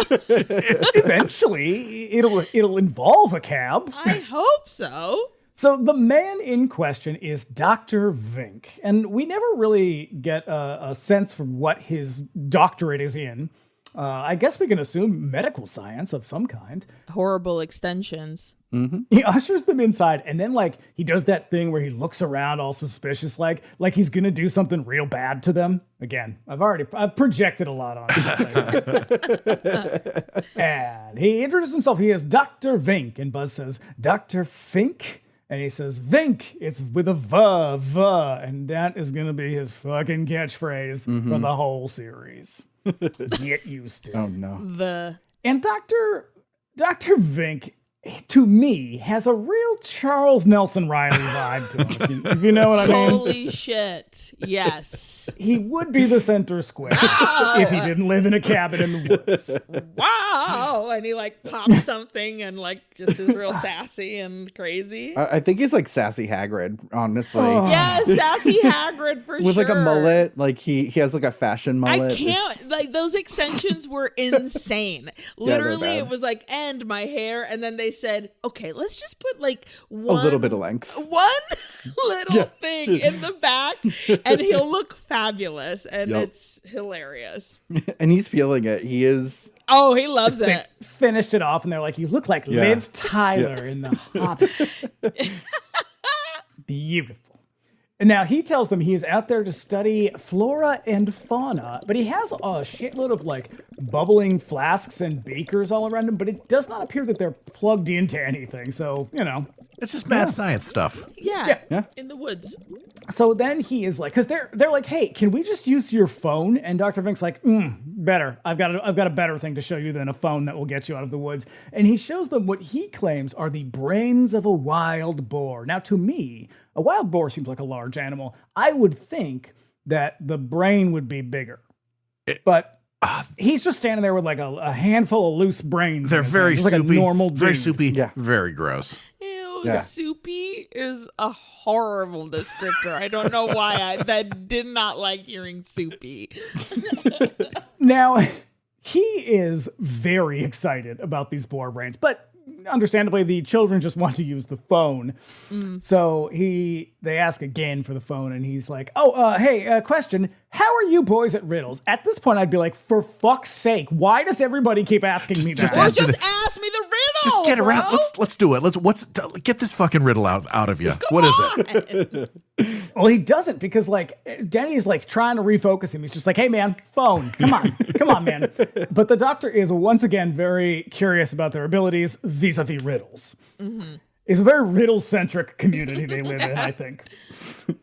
[SPEAKER 4] eventually it'll involve a cab.
[SPEAKER 5] I hope so.
[SPEAKER 4] So the man in question is Dr. Vink, and we never really get a sense for what his doctorate is in. I guess we can assume medical science of some kind.
[SPEAKER 5] Horrible extensions.
[SPEAKER 4] Mm-hmm. He ushers them inside, and then he does that thing where he looks around all suspicious, like he's gonna do something real bad to them. Again, I've projected a lot on it. And he introduces himself. He is Dr. Vink, and Buzz says, Dr. Fink? And he says, Vink, it's with a V, and that is gonna be his fucking catchphrase for the whole series. Get used to.
[SPEAKER 7] Oh no.
[SPEAKER 4] And Dr. Vink, to me, has a real Charles Nelson Riley vibe to him, if you know what I mean.
[SPEAKER 5] Holy shit. Yes.
[SPEAKER 4] He would be the center square if he didn't live in a cabin in the woods.
[SPEAKER 5] Wow. And he pops something and just is real sassy and crazy.
[SPEAKER 7] I think he's like Sassy Hagrid, honestly.
[SPEAKER 4] Oh.
[SPEAKER 5] Yes, Sassy Hagrid for
[SPEAKER 7] With
[SPEAKER 5] sure.
[SPEAKER 7] a mullet. He has a fashion mullet.
[SPEAKER 5] I can't, those extensions were insane. Literally, it was and my hair, and then they said, okay, let's just put one
[SPEAKER 7] a little bit of length.
[SPEAKER 5] One little thing in the back, and he'll look fabulous, and it's hilarious.
[SPEAKER 7] And he's feeling it. He is.
[SPEAKER 5] Oh, he loves it.
[SPEAKER 4] Finished it off, and they're like, you look like Liv Tyler in The Hobbit. Beautiful. And now he tells them he is out there to study flora and fauna, but he has a shitload of bubbling flasks and beakers all around him, but it does not appear that they're plugged into anything. So,
[SPEAKER 6] It's just mad science stuff.
[SPEAKER 5] Yeah. In the woods.
[SPEAKER 4] So then he is because they're like, hey, can we just use your phone? And Dr. Vink's like, better. I've got a better thing to show you than a phone that will get you out of the woods. And he shows them what he claims are the brains of a wild boar. Now, to me, a wild boar seems like a large animal. I would think that the brain would be bigger. But he's just standing there with a handful of loose brains.
[SPEAKER 6] They're very soupy.
[SPEAKER 4] Like a normal
[SPEAKER 6] very
[SPEAKER 4] dude.
[SPEAKER 6] soupy. Yeah. Very gross.
[SPEAKER 5] Ew. Soupy is a horrible descriptor. I don't know why that did not like hearing soupy.
[SPEAKER 4] Now, he is very excited about these boar brains, but understandably, the children just want to use the phone. So they ask again for the phone, and he's like, hey, question. How are you boys at riddles? At this point, I'd be like, for fuck's sake, why does everybody keep asking me that?
[SPEAKER 5] Just ask me the riddle.
[SPEAKER 6] Just get around.
[SPEAKER 5] Bro.
[SPEAKER 6] Let's do it. Get this fucking riddle out of you. What is it?
[SPEAKER 4] Well, he doesn't, because Denny's trying to refocus him. He's just like, hey man, phone. Come on, man. But the doctor is once again very curious about their abilities vis-a-vis riddles. Mm-hmm. It's a very riddle-centric community they live in, I think.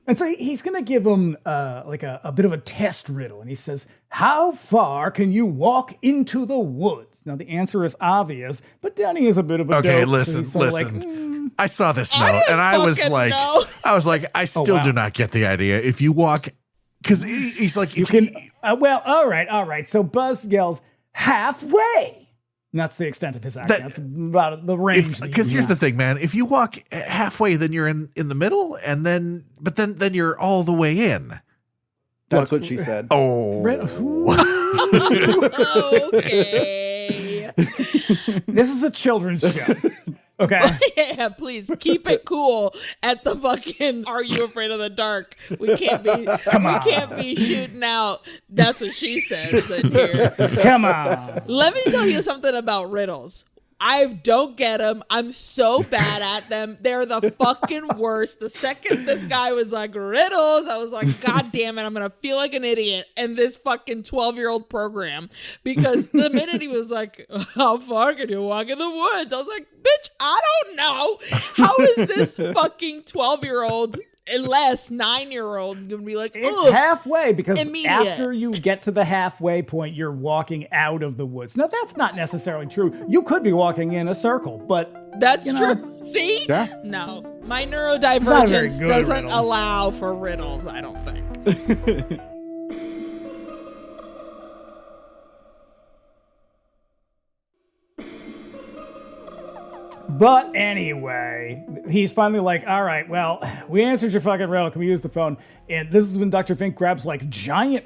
[SPEAKER 4] And so he's going to give him a bit of a test riddle. And he says, how far can you walk into the woods? Now, the answer is obvious, but Denny is a bit of a
[SPEAKER 6] okay,
[SPEAKER 4] dope,
[SPEAKER 6] listen.
[SPEAKER 4] So
[SPEAKER 6] I saw this note, and I was like, I still do not get the idea. If you walk, because he's like,
[SPEAKER 4] all right. So Buzz yells, halfway. And that's the extent of his action. That's about the range.
[SPEAKER 6] Because here's the thing, man. If you walk halfway, then you're in the middle, and then you're all the way in.
[SPEAKER 7] That's what she said.
[SPEAKER 6] Oh.
[SPEAKER 5] Okay.
[SPEAKER 4] This is a children's show. Okay.
[SPEAKER 5] Yeah, please keep it cool at the fucking Are You Afraid of the Dark? We can't be shooting out. That's what she says in here.
[SPEAKER 4] Come on.
[SPEAKER 5] Let me tell you something about riddles. I don't get them. I'm so bad at them. They're the fucking worst. The second this guy was like, riddles, I was like, God damn it, I'm going to feel like an idiot in this fucking 12-year-old program. Because the minute he was like, how far can you walk in the woods? I was like, bitch, I don't know. How is this fucking 12-year-old, less 9-year-old, going to be like,
[SPEAKER 4] it's halfway, because
[SPEAKER 5] immediate.
[SPEAKER 4] After you get to the halfway point, you're walking out of the woods. Now, that's not necessarily true. You could be walking in a circle, but
[SPEAKER 5] that's true. See?
[SPEAKER 7] Yeah.
[SPEAKER 5] No. My neurodivergence doesn't
[SPEAKER 4] riddle.
[SPEAKER 5] allow for riddles, I don't think.
[SPEAKER 4] But anyway, he's finally like, all right, well, we answered your fucking riddle. Can we use the phone? And this is when Dr. Fink grabs giant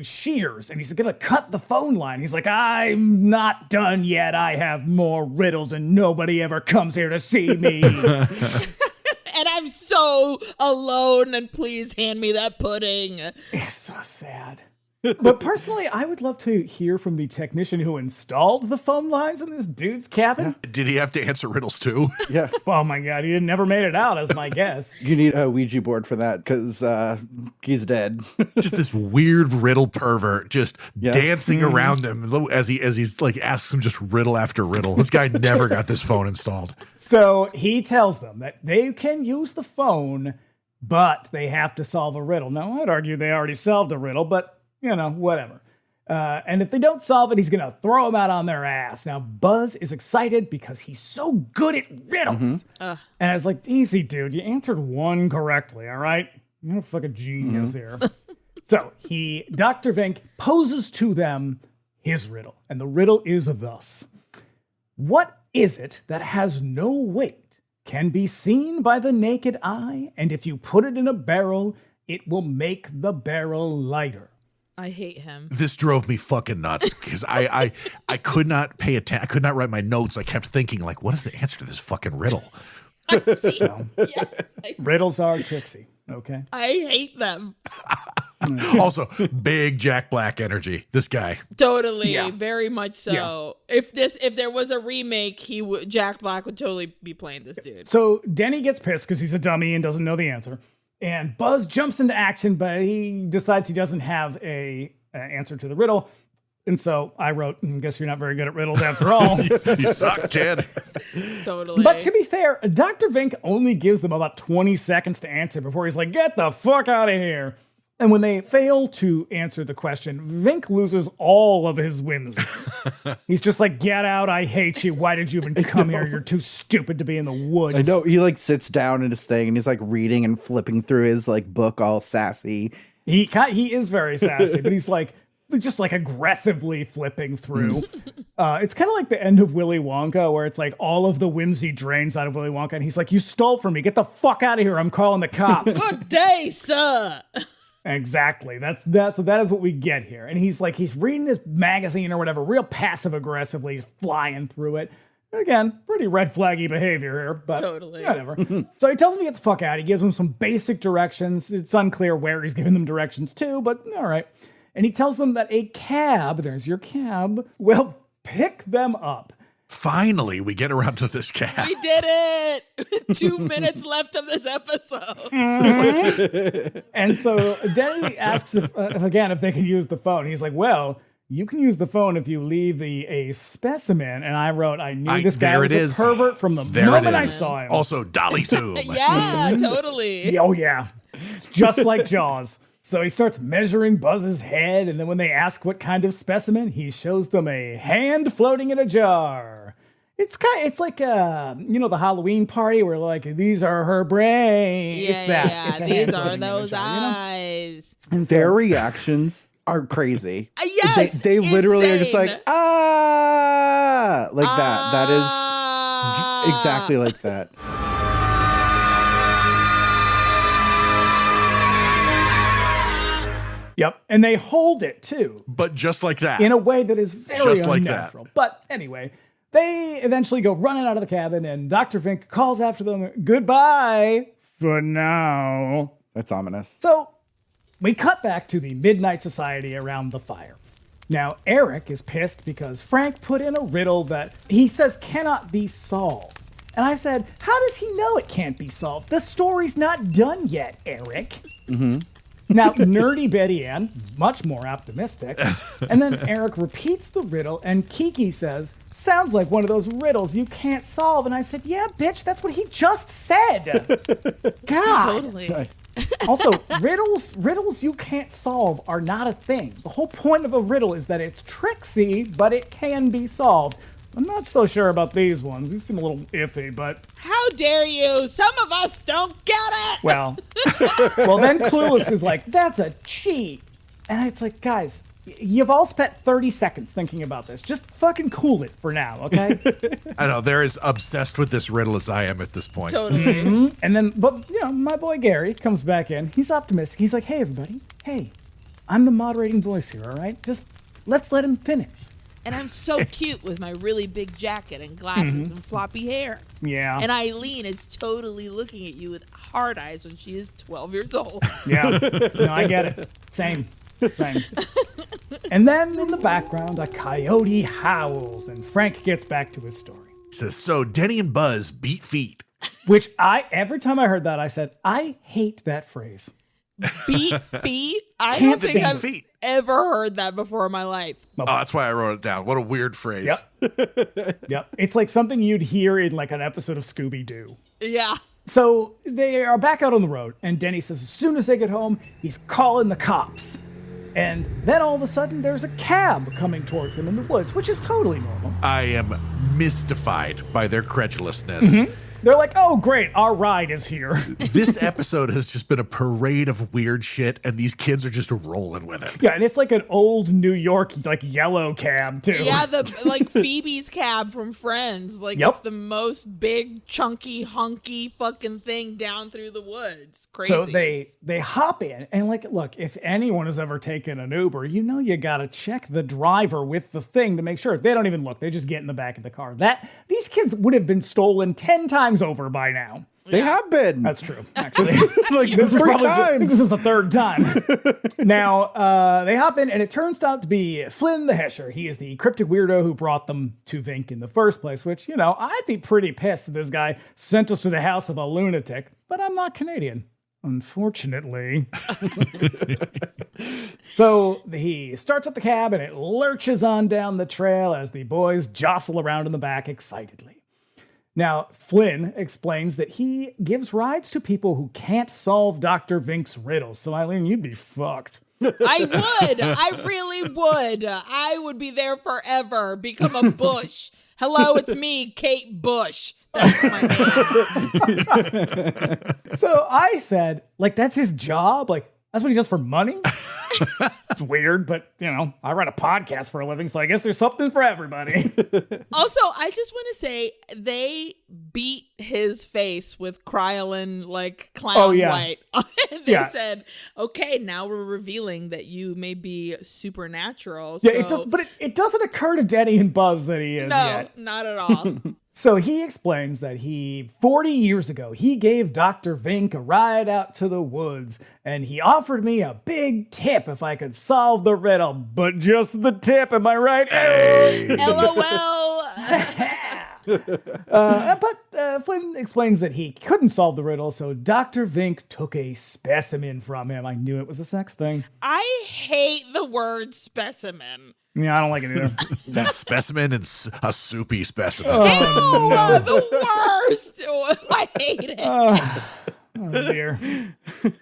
[SPEAKER 4] shears, and he's going to cut the phone line. He's like, I'm not done yet. I have more riddles, and nobody ever comes here to see me.
[SPEAKER 5] And I'm so alone, and please hand me that pudding.
[SPEAKER 4] It's so sad. But personally, I would love to hear from the technician who installed the phone lines in this dude's cabin.
[SPEAKER 6] Yeah. Did he have to answer riddles too?
[SPEAKER 7] Yeah.
[SPEAKER 4] Oh my God, he never made it out, as my guess.
[SPEAKER 7] You need a Ouija board for that, because he's dead.
[SPEAKER 6] Just this weird riddle pervert just dancing around him as he's like asks him just riddle after riddle. This guy never got this phone installed.
[SPEAKER 4] So he tells them that they can use the phone, but they have to solve a riddle. Now, I'd argue they already solved a riddle, but whatever. And if they don't solve it, he's going to throw them out on their ass. Now, Buzz is excited because he's so good at riddles. And I was like, easy, dude. You answered one correctly, all right? You're a fucking genius here. So Dr. Vink poses to them his riddle. And the riddle is thus. What is it that has no weight, can be seen by the naked eye, and if you put it in a barrel, it will make the barrel lighter?
[SPEAKER 5] I hate him.
[SPEAKER 6] This drove me fucking nuts because I could not pay attention. I could not write my notes. I kept thinking, like, what is the answer to this fucking riddle?
[SPEAKER 4] Riddles are tricksy. Okay.
[SPEAKER 5] I hate them.
[SPEAKER 6] Also, big Jack Black energy. This guy.
[SPEAKER 5] Totally. Yeah. Very much so. Yeah. If there was a remake, Jack Black would totally be playing this dude.
[SPEAKER 4] So Denny gets pissed because he's a dummy and doesn't know the answer. And Buzz jumps into action, but he decides he doesn't have a answer to the riddle. And so I wrote, guess you're not very good at riddles after all.
[SPEAKER 6] You suck, kid.
[SPEAKER 5] Totally.
[SPEAKER 4] But to be fair, Dr. Vink only gives them about 20 seconds to answer before he's like, get the fuck out of here. And when they fail to answer the question, Vink loses all of his whimsy. He's just like, get out, I hate you. Why did you even come here? You're too stupid to be in the woods.
[SPEAKER 7] I know. He sits down in his thing and he's reading and flipping through his book all sassy.
[SPEAKER 4] He is very sassy, but he's like, just like aggressively flipping through. It's kind of like the end of Willy Wonka, where it's like all of the whimsy drains out of Willy Wonka, and he's like, "You stole from me. Get the fuck out of here. I'm calling the cops."
[SPEAKER 5] Good day, sir.
[SPEAKER 4] Exactly. So that is what we get here. And he's reading this magazine or whatever, real passive aggressively, flying through it. Again, pretty red flaggy behavior here, but
[SPEAKER 5] totally
[SPEAKER 4] whatever. So he tells him to get the fuck out. He gives him some basic directions. It's unclear where he's giving them directions to, but all right. And he tells them that a cab, there's your cab, will pick them up.
[SPEAKER 6] Finally, we get around to this cab.
[SPEAKER 5] We did it! 2 minutes left of this episode.
[SPEAKER 4] And so Denny asks if they can use the phone. He's like, well, you can use the phone if you leave a specimen. And I wrote, I knew this guy was a pervert from the moment I saw him.
[SPEAKER 6] Also, Dolly Zoom.
[SPEAKER 5] Yeah, totally.
[SPEAKER 4] Oh, yeah. It's just like Jaws. So he starts measuring Buzz's head, and then when they ask what kind of specimen, he shows them a hand floating in a jar. It's like the Halloween party where like these are her brains.
[SPEAKER 5] Yeah,
[SPEAKER 4] it's that.
[SPEAKER 5] yeah.
[SPEAKER 4] It's a
[SPEAKER 5] These
[SPEAKER 4] hand
[SPEAKER 5] are
[SPEAKER 4] floating in a
[SPEAKER 5] those
[SPEAKER 4] jar,
[SPEAKER 5] eyes.
[SPEAKER 4] And
[SPEAKER 7] Their reactions are crazy.
[SPEAKER 5] Yes,
[SPEAKER 7] they literally are just like
[SPEAKER 5] insane.
[SPEAKER 7] like that. That is exactly like that.
[SPEAKER 4] Yep, and they hold it too.
[SPEAKER 6] But just like that.
[SPEAKER 4] In a way that is very
[SPEAKER 6] Just like
[SPEAKER 4] unnatural.
[SPEAKER 6] that.
[SPEAKER 4] But anyway, they eventually go running out of the cabin, and Dr. Fink calls after them, goodbye for now.
[SPEAKER 7] That's ominous.
[SPEAKER 4] So we cut back to the Midnight Society around the fire. Now, Eric is pissed because Frank put in a riddle that he says cannot be solved. And I said, how does he know it can't be solved? The story's not done yet, Eric. Mm-hmm. Now, nerdy Betty Ann, much more optimistic. And then Eric repeats the riddle, and Kiki says, sounds like one of those riddles you can't solve. And I said, yeah, bitch, that's what he just said. God.
[SPEAKER 5] Totally.
[SPEAKER 4] Also, riddles you can't solve are not a thing. The whole point of a riddle is that it's tricksy, but it can be solved. I'm not so sure about these ones. These seem a little iffy, but...
[SPEAKER 5] How dare you? Some of us don't get it!
[SPEAKER 4] Well, then Clueless is like, that's a cheat. And it's like, guys, you've all spent 30 seconds thinking about this. Just fucking cool it for now, okay?
[SPEAKER 6] I know, they're as obsessed with this riddle as I am at this point.
[SPEAKER 5] Totally.
[SPEAKER 4] Mm-hmm. And then, but, my boy Gary comes back in. He's optimistic. He's like, hey, everybody. Hey, I'm the moderating voice here, all right? Just let's let him finish.
[SPEAKER 5] And I'm so cute with my really big jacket and glasses and floppy hair.
[SPEAKER 4] Yeah.
[SPEAKER 5] And Aileen is totally looking at you with hard eyes when she is 12 years old.
[SPEAKER 4] Yeah. No, I get it. Same. And then in the background, a coyote howls, and Frank gets back to his story.
[SPEAKER 6] He says, so Denny and Buzz beat feet.
[SPEAKER 4] Which every time I heard that, I said, I hate that phrase.
[SPEAKER 5] Beat feet? I
[SPEAKER 4] Can't
[SPEAKER 5] don't think
[SPEAKER 6] beat
[SPEAKER 5] I've
[SPEAKER 6] feet.
[SPEAKER 5] ever heard that before in my life.
[SPEAKER 6] Oh, that's why I wrote it down. What a weird phrase.
[SPEAKER 4] Yep. It's like something you'd hear in like an episode of Scooby-Doo.
[SPEAKER 5] Yeah.
[SPEAKER 4] So they are back out on the road, and Denny says as soon as they get home, he's calling the cops. And then all of a sudden, there's a cab coming towards them in the woods, which is totally normal.
[SPEAKER 6] I am mystified by their credulousness.
[SPEAKER 4] Mm-hmm. They're like, oh, great, our ride is here.
[SPEAKER 6] This episode has just been a parade of weird shit, and these kids are just rolling with it.
[SPEAKER 4] Yeah, and it's like an old New York, like, yellow cab, too.
[SPEAKER 5] Yeah, like Phoebe's cab from Friends. Like,
[SPEAKER 4] Yep.
[SPEAKER 5] It's the most big, chunky, hunky fucking thing down through the woods. Crazy.
[SPEAKER 4] So they hop in, and like, look, if anyone has ever taken an Uber, you gotta check the driver with the thing to make sure. They don't even look. They just get in the back of the car. These kids would have been stolen 10 times over by now.
[SPEAKER 7] They have been.
[SPEAKER 4] That's true, actually.
[SPEAKER 7] Like
[SPEAKER 4] This is
[SPEAKER 7] 3
[SPEAKER 4] probably I think
[SPEAKER 7] times.
[SPEAKER 4] this is the third time. Now, they hop in, and it turns out to be Flynn the Hesher. He is the cryptic weirdo who brought them to Vink in the first place, which, I'd be pretty pissed that this guy sent us to the house of a lunatic, but I'm not Canadian, unfortunately. So he starts up the cab, and it lurches on down the trail as the boys jostle around in the back excitedly. Now, Flynn explains that he gives rides to people who can't solve Dr. Vink's riddles. So, Aileen, you'd be fucked.
[SPEAKER 5] I would. I really would. I would be there forever. Become a Bush. Hello, it's me, Kate Bush. That's my name.
[SPEAKER 4] So I said, like, that's his job? Like, That's what he does for money? It's weird, but, I run a podcast for a living, so I guess there's something for everybody.
[SPEAKER 5] Also, I just want to say they beat his face with Krylon, clown white. And they said, okay, now we're revealing that you may be supernatural.
[SPEAKER 4] Yeah, it doesn't occur to Denny and Buzz that he is yet.
[SPEAKER 5] No, not at all.
[SPEAKER 4] So he explains that 40 years ago, he gave Dr. Vink a ride out to the woods, and he offered me a big tip if I could solve the riddle. But just the tip, am I right?
[SPEAKER 6] Hey.
[SPEAKER 5] LOL.
[SPEAKER 4] But Flynn explains that he couldn't solve the riddle, so Dr. Vink took a specimen from him. I knew it was a sex thing.
[SPEAKER 5] I hate the word specimen.
[SPEAKER 4] Yeah, I don't like it either.
[SPEAKER 6] That specimen and a soupy specimen.
[SPEAKER 5] Ew, the worst. I hate it.
[SPEAKER 4] Oh, dear.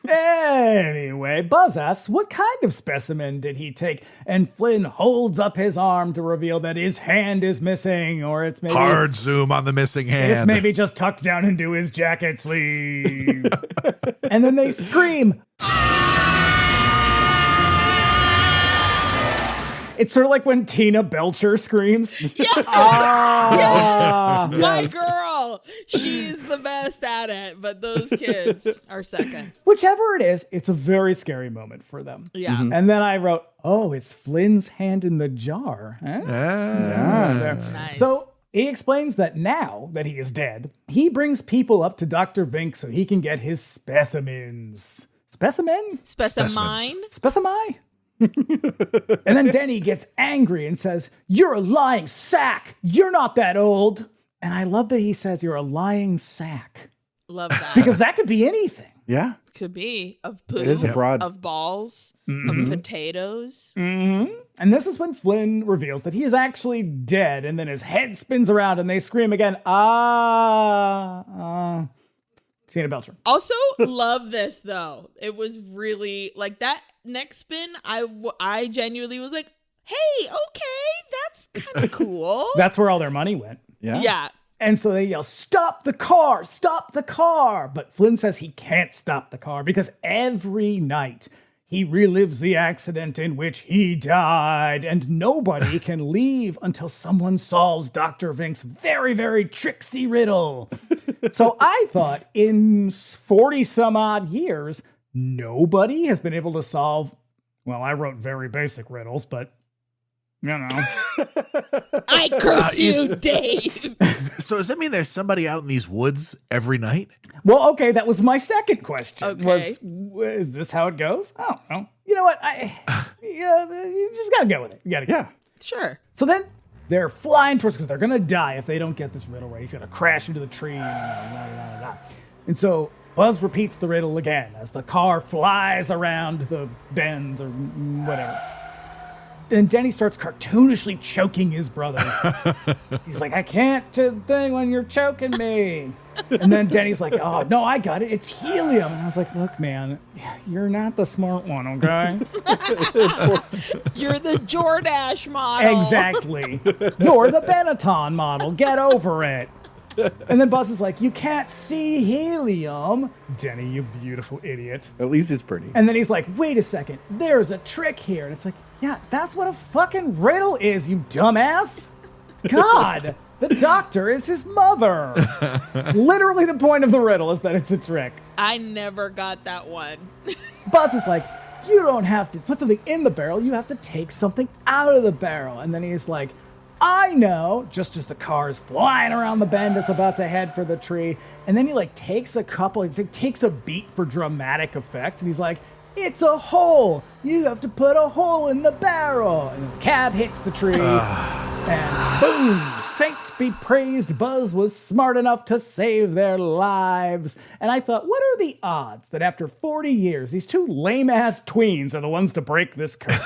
[SPEAKER 4] Anyway, Buzz asks, what kind of specimen did he take? And Flynn holds up his arm to reveal that his hand is missing, or it's maybe...
[SPEAKER 6] Hard zoom on the missing hand.
[SPEAKER 4] It's maybe just tucked down into his jacket sleeve. And then they scream. It's sort of like when Tina Belcher screams.
[SPEAKER 5] Yes! Yes! My girl! She's the best at it, but those kids are second.
[SPEAKER 4] Whichever it is, it's a very scary moment for them.
[SPEAKER 5] Yeah.
[SPEAKER 4] And then I wrote, it's Flynn's hand in the jar. Huh?
[SPEAKER 5] Nice.
[SPEAKER 4] So he explains that now that he is dead, he brings people up to Dr. Vink so he can get his specimens. Specimen?
[SPEAKER 5] Specimine?
[SPEAKER 4] Specimi? And then Denny gets angry and says, you're a lying sack. You're not that old. And I love that he says you're a lying sack.
[SPEAKER 5] Love that.
[SPEAKER 4] Because that could be anything.
[SPEAKER 7] Yeah.
[SPEAKER 5] Could be of poo,
[SPEAKER 7] It is a broad...
[SPEAKER 5] of balls, of potatoes.
[SPEAKER 4] Mm-hmm. And this is when Flynn reveals that he is actually dead, and then his head spins around and they scream again, Tina Belcher.
[SPEAKER 5] Also, love this though. It was really that next spin. I genuinely was like, hey, okay, that's kind of cool.
[SPEAKER 4] That's where all their money went.
[SPEAKER 7] Yeah.
[SPEAKER 5] Yeah.
[SPEAKER 4] And so they yell, stop the car, stop the car. But Flynn says he can't stop the car because every night he relives the accident in which he died, and nobody can leave until someone solves Dr. Vink's very, very tricksy riddle. So I thought in 40 some odd years, nobody has been able to solve, I wrote very basic riddles, but
[SPEAKER 5] I curse you, Dave.
[SPEAKER 6] So does that mean there's somebody out in these woods every night?
[SPEAKER 4] Well, okay, that was my second question.
[SPEAKER 5] Okay.
[SPEAKER 4] Is this how it goes? I don't know. You know what? You just gotta go with it. You gotta go.
[SPEAKER 7] Yeah.
[SPEAKER 5] Sure.
[SPEAKER 4] So then they're flying towards, because they're gonna die if they don't get this riddle right. He's gonna crash into the tree. And so Buzz repeats the riddle again as the car flies around the bend or whatever. And Denny starts cartoonishly choking his brother. He's like, I can't do the thing when you're choking me. And then Denny's like, oh, no, I got it. It's helium. And I was like, look, man, you're not the smart one, okay?
[SPEAKER 5] You're the Jordache model.
[SPEAKER 4] Exactly. You're the Benetton model. Get over it. And then Buzz is like, you can't see helium. Denny, you beautiful idiot.
[SPEAKER 7] At least it's pretty.
[SPEAKER 4] And then he's like, wait a second. There's a trick here. And it's like, yeah, that's what a fucking riddle is, you dumbass. God, the doctor is his mother. Literally the point of the riddle is that it's a trick.
[SPEAKER 5] I never got that one.
[SPEAKER 4] Buzz is like, you don't have to put something in the barrel. You have to take something out of the barrel. And then he's like, I know, just as the car is flying around the bend, it's about to head for the tree. And then he takes takes a beat for dramatic effect. And he's like, it's a hole. You have to put a hole in the barrel. And the cab hits the tree. And boom, saints be praised. Buzz was smart enough to save their lives. And I thought, what are the odds that after 40 years, these two lame-ass tweens are the ones to break this curse?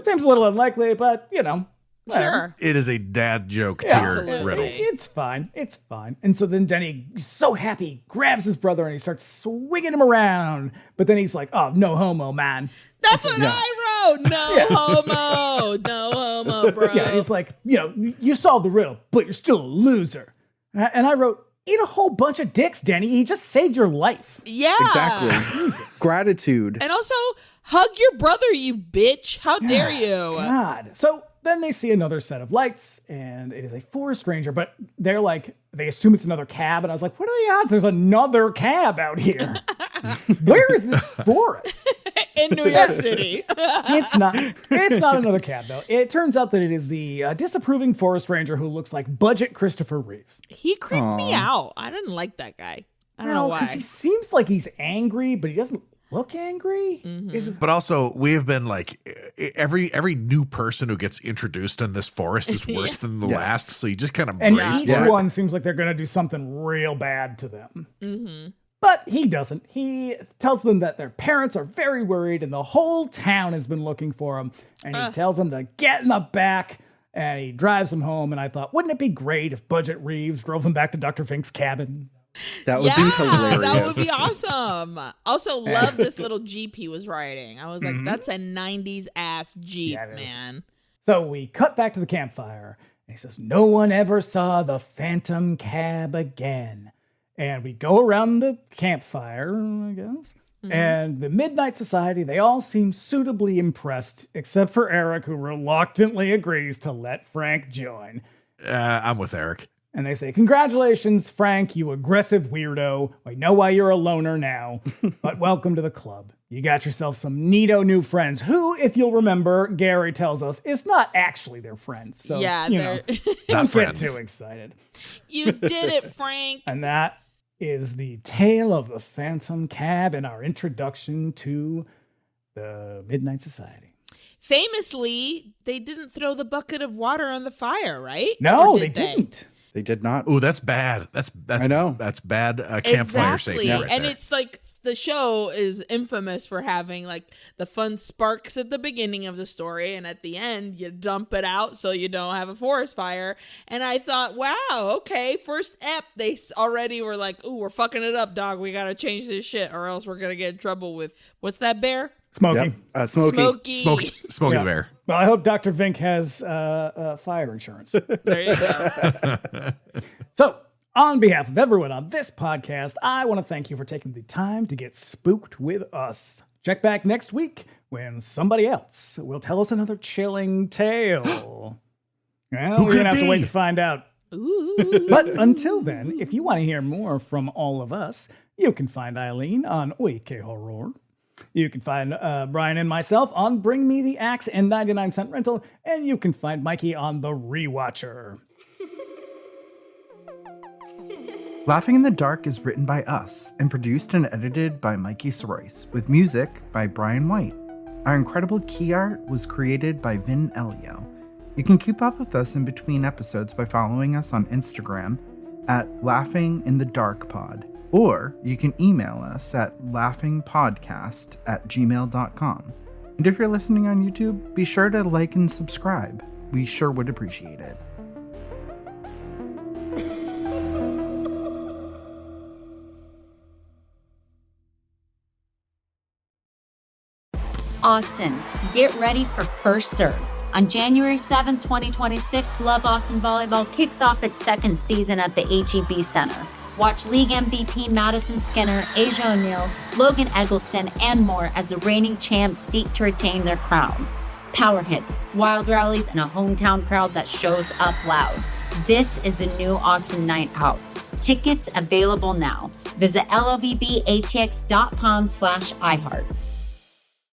[SPEAKER 4] Seems a little unlikely, but, whatever.
[SPEAKER 5] Sure.
[SPEAKER 6] It is a dad joke tier
[SPEAKER 5] Absolutely.
[SPEAKER 6] riddle.
[SPEAKER 4] It's fine. It's fine. And so then Denny, so happy, grabs his brother and he starts swinging him around. But then he's like, oh, no homo, man.
[SPEAKER 5] That's what I wrote. No homo. No homo, bro.
[SPEAKER 4] Yeah, he's like, you solved the riddle, but you're still a loser. And I wrote, eat a whole bunch of dicks, Denny. He just saved your life.
[SPEAKER 5] Yeah.
[SPEAKER 7] Exactly. Gratitude.
[SPEAKER 5] And also, hug your brother, you bitch. How dare you?
[SPEAKER 4] God. So then they see another set of lights, and it is a forest ranger, but they're like, they assume it's another cab, and I was like, what are the odds there's another cab out here? Where is this forest?
[SPEAKER 5] In New York City.
[SPEAKER 4] It's not another cab, though. It turns out that it is the disapproving forest ranger who looks like budget Christopher Reeves.
[SPEAKER 5] He creeped me out. I didn't like that guy. I don't know why.
[SPEAKER 4] Because he seems like he's angry, but he doesn't look angry.
[SPEAKER 5] Mm-hmm.
[SPEAKER 6] But also, we have been like, every new person who gets introduced in this forest is worse than the last. So you just kind of
[SPEAKER 4] and
[SPEAKER 6] brace
[SPEAKER 4] each
[SPEAKER 6] for it.
[SPEAKER 4] one seems like they're going to do something real bad to them.
[SPEAKER 5] Mm-hmm.
[SPEAKER 4] But he doesn't. He tells them that their parents are very worried and the whole town has been looking for them. And he tells them to get in the back, and he drives them home. And I thought, wouldn't it be great if Budget Reeves drove them back to Dr. Fink's cabin?
[SPEAKER 7] That would be hilarious.
[SPEAKER 5] That would be awesome. Also, love this little Jeep he was riding. I was like, that's a 90s ass Jeep, man.
[SPEAKER 4] So we cut back to the campfire. And he says, no one ever saw the phantom cab again. And we go around the campfire, I guess. And the Midnight Society, they all seem suitably impressed, except for Eric, who reluctantly agrees to let Frank join.
[SPEAKER 6] I'm with Eric.
[SPEAKER 4] And they say, congratulations, Frank, you aggressive weirdo. We know why you're a loner now, but welcome to the club. You got yourself some neato new friends who, if you'll remember, Gary tells us, is not actually their friends. So,
[SPEAKER 5] yeah,
[SPEAKER 4] they're don't get too excited.
[SPEAKER 5] You did it, Frank.
[SPEAKER 4] And that is the tale of the Phantom Cab and our introduction to the Midnight Society.
[SPEAKER 5] Famously, they didn't throw the bucket of water on the fire, right?
[SPEAKER 4] No, they didn't.
[SPEAKER 7] They did not.
[SPEAKER 6] Oh, that's bad. That's
[SPEAKER 7] I know.
[SPEAKER 6] That's bad campfire safety right
[SPEAKER 5] and
[SPEAKER 6] there.
[SPEAKER 5] it's like the show is infamous for having like the fun sparks at the beginning of the story, and at the end you dump it out so you don't have a forest fire. And I thought, wow, okay, first ep, they already were like, ooh, we're fucking it up, dog. We gotta change this shit, or else we're gonna get in trouble with what's that bear?
[SPEAKER 4] Smokey.
[SPEAKER 7] Yep. Smokey.
[SPEAKER 6] Smokey the Bear.
[SPEAKER 4] Well, I hope Dr. Vink has fire insurance.
[SPEAKER 5] There you go.
[SPEAKER 4] So, on behalf of everyone on this podcast, I want to thank you for taking the time to get spooked with us. Check back next week when somebody else will tell us another chilling tale. Well, we're going to have to wait to find out.
[SPEAKER 5] Ooh.
[SPEAKER 4] But until then, if you want to hear more from all of us, you can find Aileen on Oike Horror. You can find Bryan and myself on Bring Me the Axe and 99-cent Rental, and you can find Mikie on The Rewatcher.
[SPEAKER 7] Laughing in the Dark is written by us and produced and edited by Mikie Soroyce, with music by Bryan White. Our incredible key art was created by Vin Elio. You can keep up with us in between episodes by following us on Instagram at laughinginthedarkpod. Or you can email us at laughingpodcast@gmail.com. And if you're listening on YouTube, be sure to like and subscribe. We sure would appreciate it.
[SPEAKER 3] Austin, get ready for First Serve. On January 7th, 2026, Love Austin Volleyball kicks off its second season at the HEB Center. Watch League MVP Madison Skinner, Asia O'Neal, Logan Eggleston, and more as the reigning champs seek to retain their crown. Power hits, wild rallies, and a hometown crowd that shows up loud. This is a new Austin night out. Tickets available now. Visit lovbatx.com/iHeart.